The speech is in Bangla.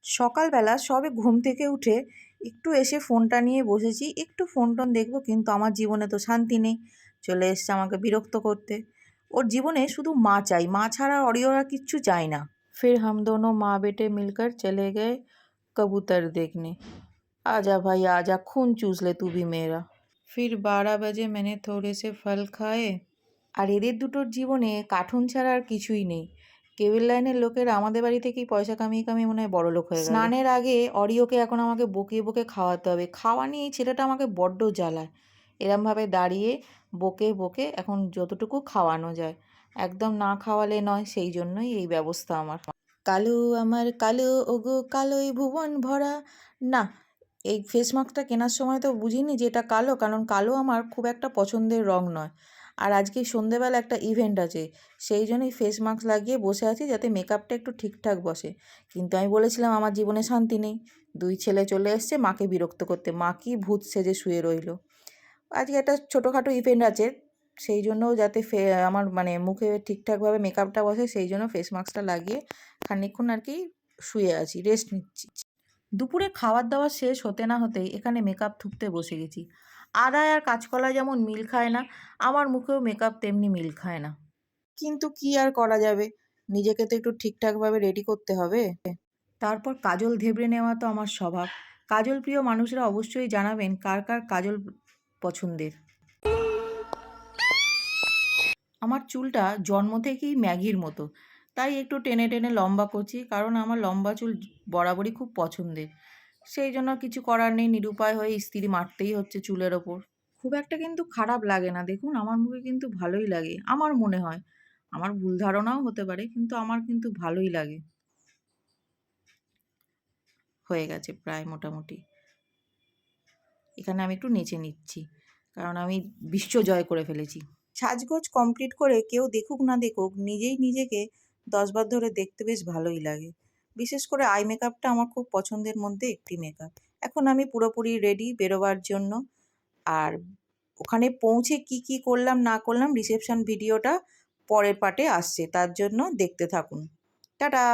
সকালবেলা সবে ঘুম থেকে উঠে একটু এসে ফোনটা নিয়ে বসেছি, একটু ফোন টোন দেখবো, কিন্তু আমার জীবনে তো শান্তি নেই। চলে এসছে আমাকে বিরক্ত করতে। ওর জীবনে শুধু মা চাই, মা ছাড়া অরিওরা কিচ্ছু চাই না। फिर हम दोनों माँ बेटे मिलकर चले गए कबूतर देखने। आजा भाई आजा, खून चूस ले तू भी मेरा। फिर 12 बजे मैंने थोड़े से फल खाए। আর এদের দুটোর জীবনে কার্টুন ছাড়া আর কিছুই নেই। কেবল লাইনের লোকেরা আমাদের বাড়ি থেকেই পয়সা কামিয়ে কামিয়ে মনে হয় বড়লোক হয়ে গেল। স্নানের আগে অরিওকে এখন আমাকে বকিয়ে বকে খাওয়াতে হবে। খাওয়া নিয়ে এই ছেলেটা আমাকে বড্ড জ্বালায়। এরমভাবে দাঁড়িয়ে বকে বকে এখন যতটুকু খাওয়ানো যায়, একদম না খাওয়ালে নয়, সেই জন্যই এই ব্যবস্থা আমার। কালো আমার কালো, ওগো কালোই ভুবন ভরা। না, এই ফেস মাস্কটা কেনার সময় তো বুঝিনি যে এটা কালো, কারণ কালো আমার খুব একটা পছন্দের রং নয়। আর আজকে সন্ধেবেলা একটা ইভেন্ট আছে, সেই জন্যই ফেস মাস্ক লাগিয়ে বসে আছি যাতে মেকআপটা একটু ঠিকঠাক বসে। কিন্তু আমি বলেছিলাম আমার জীবনে শান্তি নেই। দুই ছেলে চলে এসছে মাকে বিরক্ত করতে। মা কি ভূত সেজে শুয়ে রইলো। আজকে একটা ছোটোখাটো ইভেন্ট আছে, সেই জন্য যাতে আমার মানে মুখে ঠিকঠাকভাবে মেকআপটা বসে, সেই জন্য ফেস মাস্কটা লাগিয়ে খানিকক্ষণ আর কি শুয়ে আছি, রেস্ট নিচ্ছি। দুপুরে খাবার দাবার শেষ হতে না হতেই এখানে মেকআপ থুকতে বসে গেছি। আদায় আর কাঁচকলা যেমন মিল খায় না, আমার মুখেও মেকআপ তেমনি মিল খায় না। কিন্তু কি আর করা যাবে, নিজেকে তো একটু ঠিকঠাকভাবে রেডি করতে হবে। তারপর কাজল ধেবড়ে নেওয়া তো আমার স্বভাব। কাজল প্রিয় মানুষরা অবশ্যই জানাবেন কার কার কাজল পছন্দের। আমার চুলটা জন্ম থেকেই ম্যাগির মতো, তাই একটু টেনে টেনে লম্বা করছি, কারণ আমার লম্বা চুল বরাবরই খুব পছন্দের। সেই জন্য কিছু করার নেই, নিরুপায় হয়ে ইস্ত্রি মারতেই হচ্ছে চুলের ওপর। খুব একটা কিন্তু খারাপ লাগে না, দেখুন আমার মুখে কিন্তু ভালোই লাগে আমার মনে হয়। আমার ভুল ধারণাও হতে পারে, কিন্তু আমার কিন্তু ভালোই লাগে। হয়ে গেছে প্রায় মোটামুটি। এখানে আমি একটু নেচে নিচ্ছি, কারণ আমি বিশ্ব জয় করে ফেলেছি। সাজগোজ কমপ্লিট করে কেউ দেখুক না দেখুক, নিজেই নিজেকে 10 বার ধরে দেখতে বেশ ভালোই লাগে। বিশেষ করে আই মেকআপটা আমার খুব পছন্দের মধ্যে একটি মেকআপ। এখন আমি পুরোপুরি রেডি বেরোবার জন্য। আর ওখানে পৌঁছে কি কি করলাম না করলাম রিসেপশন ভিডিওটা পরের পার্টে আসছে, তার জন্য দেখতে থাকুন। টাটা।